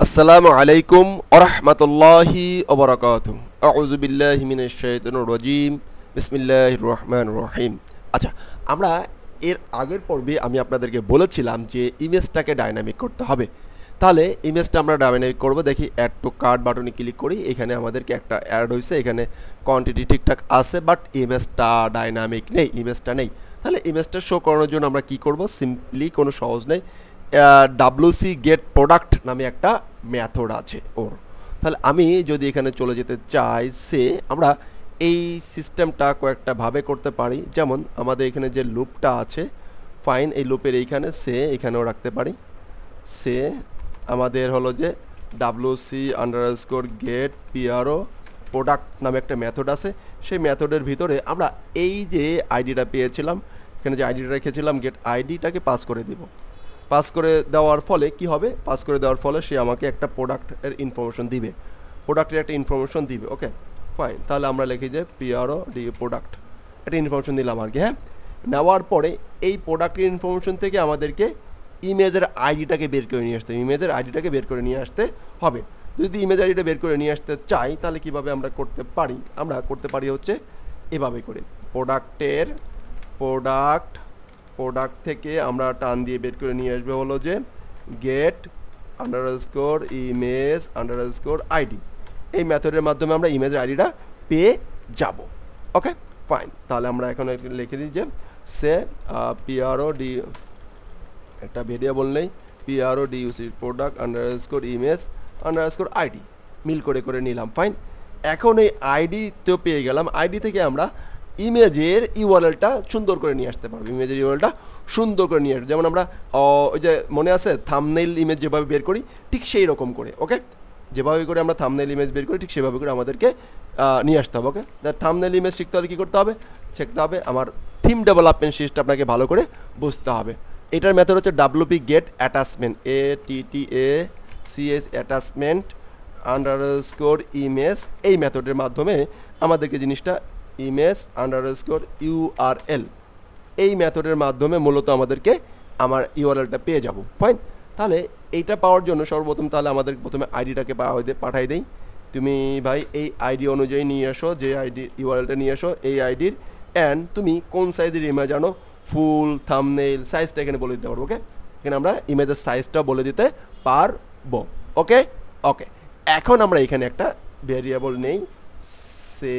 আসসালামু আলাইকুম ওয়া রাহমাতুল্লাহি ওয়া বারাকাতুহু। আউযু বিল্লাহি মিনাশ শাইতানির রাজীম। বিসমিল্লাহির রহমানির রহিম। আচ্ছা, আমরা এর আগের পর্বে আমি আপনাদেরকে বলেছিলাম যে ইমেজটাকে ডাইনামিক করতে হবে। তাহলে ইমেজটা আমরা ডাইনামিক করব। দেখি অ্যাড টু কার্ট বাটনে ক্লিক করি। এখানে আমাদেরকে একটা অ্যাড হইছে, এখানে কোয়ান্টিটি ঠিকঠাক আছে, বাট ইমেজটা ডাইনামিক নেই, ইমেজটা নেই। তাহলে ইমেজটা শো করানোর জন্য আমরা কি করব? সিম্পলি কোনো সহজ নেই, ডাব্লিউসি গেট প্রোডাক্ট নামে একটা মেথড আছে ওর। তাহলে আমি যদি এখানে চলে যেতে চাই, সে আমরা এই সিস্টেমটা কয়েকটা ভাবে করতে পারি। যেমন আমাদের এখানে যে লুপটা আছে, ফাইন, এই লুপের এইখানে সে এখানেও রাখতে পারি। সে আমাদের হলো যে WC underscore get PRO product নামে একটা মেথড আছে। সেই মেথডের ভিতরে আমরা এই যে আইডিটা পেয়েছিলাম, এখানে যে আইডিটা রেখেছিলাম গেট আইডিটাকে পাস করে দিব। পাস করে দেওয়ার ফলে কি হবে? পাস করে দেওয়ার ফলে সে আমাকে একটা প্রোডাক্টের ইনফরমেশন দিবে, প্রোডাক্টের একটা ইনফরমেশন দিবে। ওকে ফাইন, তাহলে আমরা লিখি যে পিআরও ডি প্রোডাক্ট, একটা ইনফরমেশন দিলাম আর কি। হ্যাঁ, নেওয়ার পরে এই প্রোডাক্টের ইনফরমেশন থেকে আমাদেরকে ইমেজের আইডিটাকে বের করে নিয়ে আসতে হবে, ইমেজের আইডিটাকে বের করে নিয়ে আসতে হবে। যদি ইমেজ আইডিটা বের করে নিয়ে আসতে চাই, তাহলে কীভাবে আমরা করতে পারি? আমরা করতে পারি হচ্ছে এভাবে করে, প্রোডাক্ট থেকে আমরা টান দিয়ে বের করে নিয়ে আসবে হলো যে get underscore image underscore ID. এই মেথডের মাধ্যমে আমরা ইমেজের আইডিটা পেয়ে যাব। ওকে ফাইন, তাহলে আমরা এখন লিখে দিই যে সে পিআরও ডি, একটা ভেরিয়েবল নেই, P R O D U C product underscore image underscore ID, মিল করে করে নিলাম। ফাইন, এখন এই আইডি তো পেয়ে গেলাম। আইডি থেকে আমরা ইমেজের ইউআরএলটা সুন্দর করে নিয়ে আসতে পারবো, ইমেজের ইউআরএলটা সুন্দর করে নিয়ে আসবো। যেমন আমরা ওই যে মনে আছে থাম্বনেইল ইমেজ যেভাবে বের করি, ঠিক সেই রকম করে। ওকে, যেভাবে করে আমরা থাম্বনেইল ইমেজ বের করি, ঠিক সেভাবে করে আমাদেরকে নিয়ে আসতে হবে। ওকে, থাম্বনেইল ইমেজ শিখতে হলে কী করতে হবে? শিখতে হবে আমার থিম ডেভেলপমেন্ট সিস্টেম, আপনাকে ভালো করে বুঝতে হবে। এটার মেথড হচ্ছে WP get attachment, ATTACS attachment underscore image. এই মেথডের মাধ্যমে আমাদেরকে জিনিসটা ইমেজ আন্ডারস্কোর ইউআরএল, এই মেথডের মাধ্যমে মূলত আমাদেরকে আমার ইউআরএলটা পেয়ে যাব। ফাইন, তাহলে এইটা পাওয়ার জন্য সর্বপ্রথম তাহলে আমাদের প্রথমে আইডিটাকে পাঠাই দেই। তুমি ভাই এই আইডি অনুযায়ী নিয়ে আসো, যে আইডি ইউআরএলটা নিয়ে আসো এই আইডির, অ্যান্ড তুমি কোন সাইজের ইমেজ আনো, ফুল থাম্বনেইল সাইজটা এখানে বলে দিতে পারবো। ওকে, এখানে আমরা ইমেজের সাইজটা বলে দিতে পারবো। ওকে ওকে, এখন আমরা এখানে একটা ভেরিয়েবল নেই, সে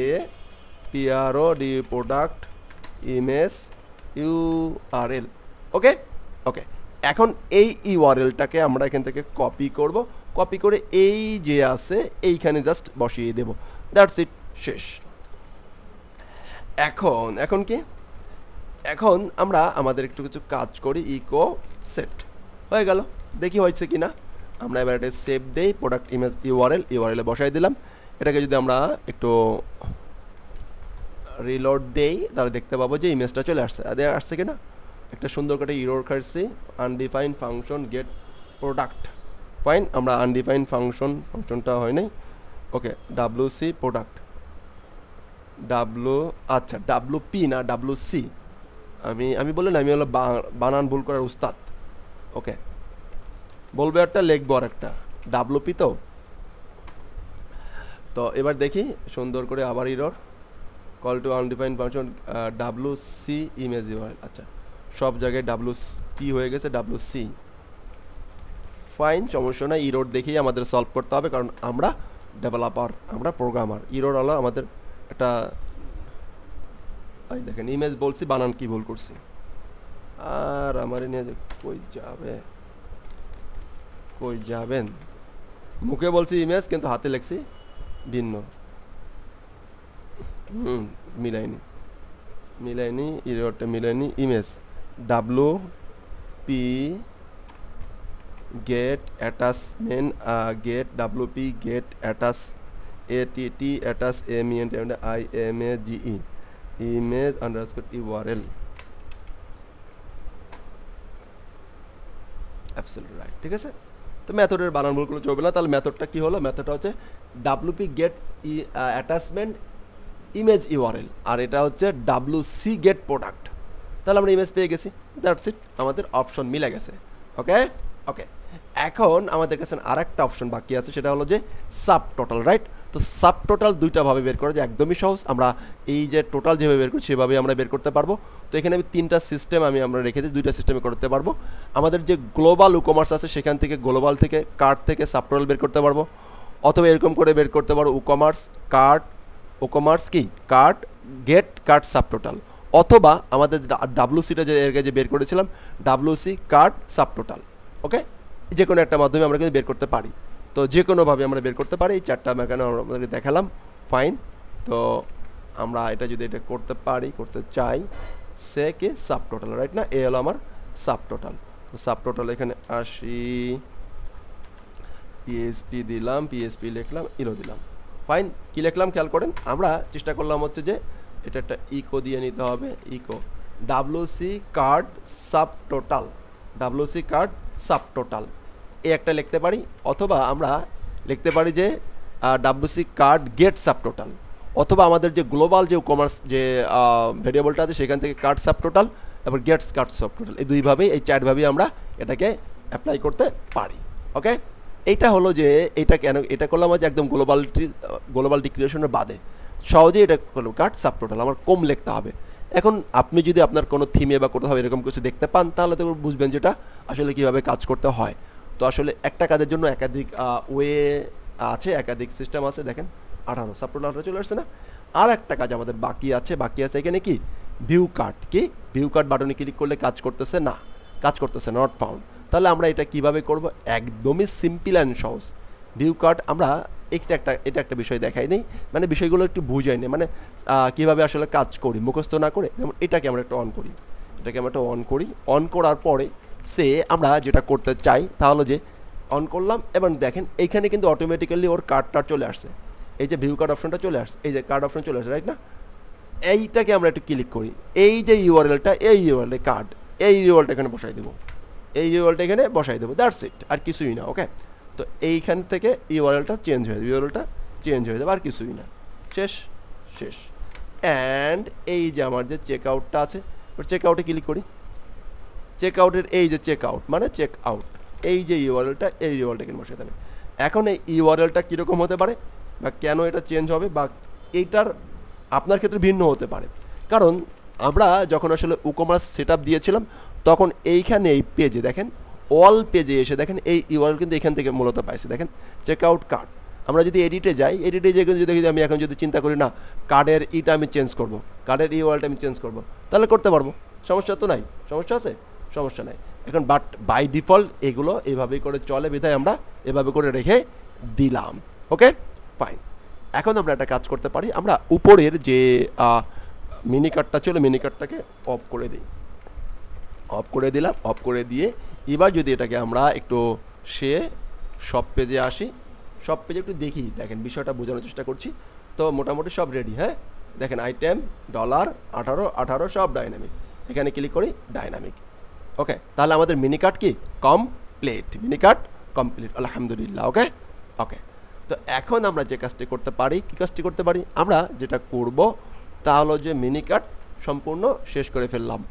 P R O D product image URL. Okay okay, এখন এই ইউআরএলটাকে আমরা এখান থেকে কপি করব, কপি করে এই যে আছে এইখানে জাস্ট বসিয়ে দেব। দ্যাটস ইট, শেষ। এখন কি, এখন আমরা আমাদের একটু কিছু কাজ করি। ইকো সেট হয়ে গেল, দেখি হয়েছে কি না। আমরা এবার এটা সেভ দেই, প্রোডাক্ট ইমেজ ইউআরএলে বসাই দিলাম। এটাকে যদি আমরা একটু রিলোড দেই, তাহলে দেখতে পাবো যে ইমেজটা চলে আসছে। আসছে কিনা, একটা সুন্দর করে ইরর খাচ্ছি, undefined function gate product. Fine, আমরা আনডিফাইন্ড ফাংশনটা হয় নাই। ওকে, ডাব্লিউসি প্রোডাক্ট, আচ্ছা ডাব্লিউপি না ডাব্লিউসি, আমি বললেন আমি হলো বানান ভুল করার উস্তাদ। ওকে, বলবে একটা, লিখবো আর একটা, ডাব্লিউপি তো এবার দেখি সুন্দর করে আবার error, call to undefined function WC image URL. আচ্ছা, সব জায়গায় ডাব্লিউপি হয়ে গেছে, ডাব্লিউসি। ফাইন, সমস্যা নাই, ইরর দেখেই আমাদের সলভ করতে হবে, কারণ আমরা ডেভেলপার, আমরা প্রোগ্রামার। ইরর হলো আমাদের একটা, দেখেন ইমেজ বলছি, বানান কি ভুল করছি। আর আমার নিয়ে কই যাবেন, মুখে বলছি ইমেজ কিন্তু হাতে লেখছি ভিন্ন। মিলাইনি ইরোটা মিলাইনি। Image WP get attachment get WP get attach ATT attach IMAGE image underscore URL. Absolutely right, ঠিক আছে। তো মেথডের বানান ভুলগুলো চলবে না। তাহলে মেথডটা কি হলো? মেথডটা হচ্ছে WP get attachment image URL, আর এটা হচ্ছে ডাব্লিউসি গেট প্রোডাক্ট। তাহলে আমরা ইমেজ পেয়ে গেছি, দ্যাটস ইট, আমাদের অপশন মিলে গেছে। ওকে ওকে, এখন আমাদের কাছে আরেকটা অপশন বাকি আছে, সেটা হলো যে সাব টোটাল, রাইট? তো সাব টোটাল দুইটা ভাবে বের করা যায়, একদমই সহজ। আমরা এই যে টোটাল যেভাবে বের করি সেভাবে আমরা বের করতে পারবো। তো এখানে আমি তিনটা সিস্টেম আমরা রেখেছি, দুইটা সিস্টেমে করতে পারবো। আমাদের যে গ্লোবাল উকমার্স আছে সেখান থেকে গ্লোবাল থেকে কার্ট থেকে সাব টোটাল বের করতে পারবো, অথবা এরকম করে বের করতে পারবো উকমার্স কার্ট, উকমার্স কি cart get cart subtotal, অথবা আমাদের ডাব্লিউসিটা যে এর যে বের করেছিলাম WC cart subtotal. Okay, যে কোনো একটা মাধ্যমে আমরা কিন্তু বের করতে পারি। তো যে কোনোভাবে আমরা বের করতে পারি, এই চারটা মেকানো আমরা আপনাদেরকে দেখালাম, ফাইন। তো আমরা এটা যদি এটা করতে পারি, করতে চাই, সে কে সাব টোটাল, রাইট না? এ হলো আমার সাব টোটাল। তো সাব টোটাল এখানে আসি, পিএসপি দিলাম, পিএসপি লিখলাম, ইলো দিলাম, ফাইন। কি লিখলাম খেয়াল করেন, আমরা চেষ্টা করলাম হচ্ছে যে এটা একটা ইকো দিয়ে নিতে হবে, echo WC cart subtotal, WC cart subtotal এই একটা লিখতে পারি, অথবা আমরা লিখতে পারি যে WC cart get subtotal, অথবা আমাদের যে গ্লোবাল যে কমার্স যে ভেরিয়েবলটা আছে সেখান থেকে কার্ড সাব টোটাল এবং গেটস কার্ড সাব টোটাল, এই দুইভাবেই, এই চারভাবেই আমরা এটাকে অ্যাপ্লাই করতে পারি। ওকে, এইটা হলো যে এটা কেন এটা করলাম যে একদম গ্লোবাল ডিক্লারেশনের বাদে সহজেই এটা করলাম কার্ড সাব টোটাল, আমার কম লিখতে হবে। এখন আপনি যদি আপনার কোনো থিমে বা কোথাও এরকম কিছু দেখতে পান তাহলে তো বুঝবেন যেটা আসলে কীভাবে কাজ করতে হয়। তো আসলে একটা কাজের জন্য একাধিক ওয়ে আছে, একাধিক সিস্টেম আছে। দেখেন 18 সাব টোটাল চলে আসছে না? আর একটা কাজ আমাদের বাকি আছে এখানে কি ভিউ কার্ড, কি ভিউ কার্ড বাটনে ক্লিক করলে কাজ করতেছে না, নট ফাউন্ড। তাহলে আমরা এটা কিভাবে করব? একদমই সিম্পল অ্যান্ড সহজ। ভিউ কার্ড আমরা এটা একটা বিষয় দেখাই নেই, মানে বিষয়গুলো একটু বুঝাই নেই, মানে কীভাবে আসলে কাজ করি মুখস্থ না করে। যেমন এটাকে আমরা একটা অন করি, অন করার পরে আমরা যেটা করতে চাই তাহলে যে অন করলাম এবং দেখেন এইখানে কিন্তু অটোমেটিক্যালি ওর কার্ডটা চলে আসছে, এই যে ভিউ কার্ড অপশনটা চলে আসছে, এই যে কার্ড অপশন চলে আসছে, রাইট না? এইটাকে আমরা একটু ক্লিক করি, এই যে ইউআরএলটা, এই ইউআরএল কার্ড, এই ইউআরএলটা এখানে বসাই দেবো, দ্যাটস ইট, আর কিছুই না। ওকে, তো এইখান থেকে ইউআরএলটা চেঞ্জ হয়ে যাবে, আর কিছুই না, শেষ। অ্যান্ড এই যে আমার যে চেক আউটটা আছে, চেক আউটে ক্লিক করি, চেক আউটের এই যে চেক আউট মানে চেক আউট, এই যে ইউআরএলটা, এই ইউআরএলটা এখানে বসে যাবে। এখন এই ইউআরএলটা কীরকম হতে পারে বা কেন এটা চেঞ্জ হবে বা এইটার আপনার ক্ষেত্রে ভিন্ন হতে পারে, কারণ আমরা যখন আসলে উকমার্স সেটআপ দিয়েছিলাম তখন এইখানে এই পেজে দেখেন, অল পেজে এসে দেখেন এই ইউআরএল কিন্তু এখান থেকে মূলত পাইছে। দেখেন চেক আউট কার্ড, আমরা যদি এডিটে যাই, কিন্তু দেখি আমি এখন যদি চিন্তা করি না কার্ডের ইটা আমি চেঞ্জ করব, কার্ডের ইউআরএলটা আমি চেঞ্জ করব, তাহলে করতে পারবো, সমস্যা তো নাই, সমস্যা আছে, সমস্যা নাই। এখন বাট বাই ডিফল্ট এগুলো এইভাবেই করে চলে, বিধায় আমরা এভাবে করে রেখে দিলাম। ওকে, ফাইন। এখন আমরা একটা কাজ করতে পারি, আমরা উপরের যে মিনি কার্ডটা ছিল, মিনি কার্ডটাকে অফ করে দিই, অফ করে দিয়ে এবার যদি এটাকে আমরা একটু সব পেজে আসি, সব পেজে একটু দেখি, দেখেন বিষয়টা বোঝানোর চেষ্টা করছি। তো মোটামুটি সব রেডি, হ্যাঁ দেখেন আইটেম $18 সব ডাইনামিক, এখানে ক্লিক করি ডাইনামিক। ওকে, তাহলে আমাদের মিনি কার্ড কি কমপ্লিট, আলহামদুলিল্লাহ। ওকে, তো এখন আমরা যে কাজটি করতে পারি, আমরা যেটা করব তা হলো যে মিনি কার্ড সম্পূর্ণ শেষ করে ফেললাম,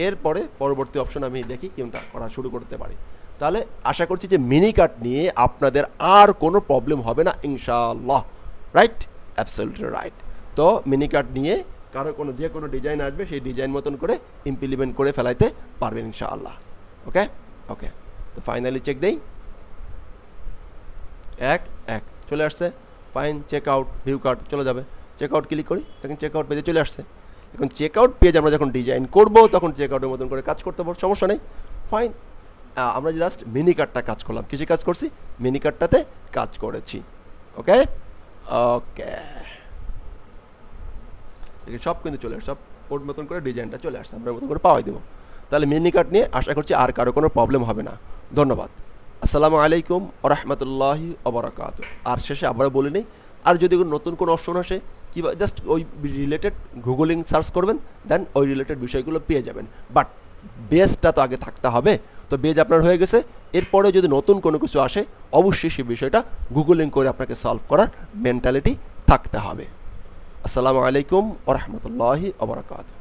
এরপরে পরবর্তী অপশন আমি দেখি কোনটা করা শুরু করতে পারি। তাহলে আশা করছি যে মিনি কার্ড নিয়ে আপনাদের আর কোনো প্রবলেম হবে না ইনশাআল্লাহ, রাইট? Absolutely right. তো মিনি কার্ড নিয়ে কারো যে কোনো ডিজাইন আসবে সেই ডিজাইন মতন করে ইমপ্লিমেন্ট করে ফেলাইতে পারবেন ইনশাআল্লাহ। ওকে, তো ফাইনালি চেক দেই, এক চলে আসছে, fine. Check out view cart চলে যাবে, চেক আউট ক্লিক করি, দেখেন চেক আউট পেজে চলে আসছে। এখন চেক আউট পেজ আমরা যখন ডিজাইন করব তখন চেক আউটের মতন করে কাজ করতে পারবো, সমস্যা নেই, ফাইন। আমরা জাস্ট মিনি কার্ডটা কাজ করলাম, কিসে কাজ করছি? মিনি কার্ডটাতে কাজ করেছি। ওকে, সব কিন্তু চলে আসছে, সব ওর মতন করে ডিজাইনটা চলে আসছে, আমরা মতন করে পাওয়াই দেবো। তাহলে মিনি কার্ড নিয়ে আশা করছি আর কারো কোনো প্রবলেম হবে না। ধন্যবাদ, আসসালামু আলাইকুম ওয়া রাহমাতুল্লাহি ওয়া বারাকাতুহু। আর শেষে আবার বলে নিই, আর যদি নতুন কোনো অপশন আসে কিংবা জাস্ট ওই রিলেটেড গুগলিং সার্চ করবেন, দেন ওই রিলেটেড বিষয়গুলো পেয়ে যাবেন। বাট বেসটা তো আগে থাকতে হবে, তো বেজ আপনার হয়ে গেছে, এরপরে যদি নতুন কোনো কিছু আসে অবশ্যই সেই বিষয়টা গুগলিং করে আপনাকে সলভ করার মেন্টালিটি থাকতে হবে। আসসালামু আলাইকুম ওয়া রাহমাতুল্লাহি ওয়া বারাকাতুহু।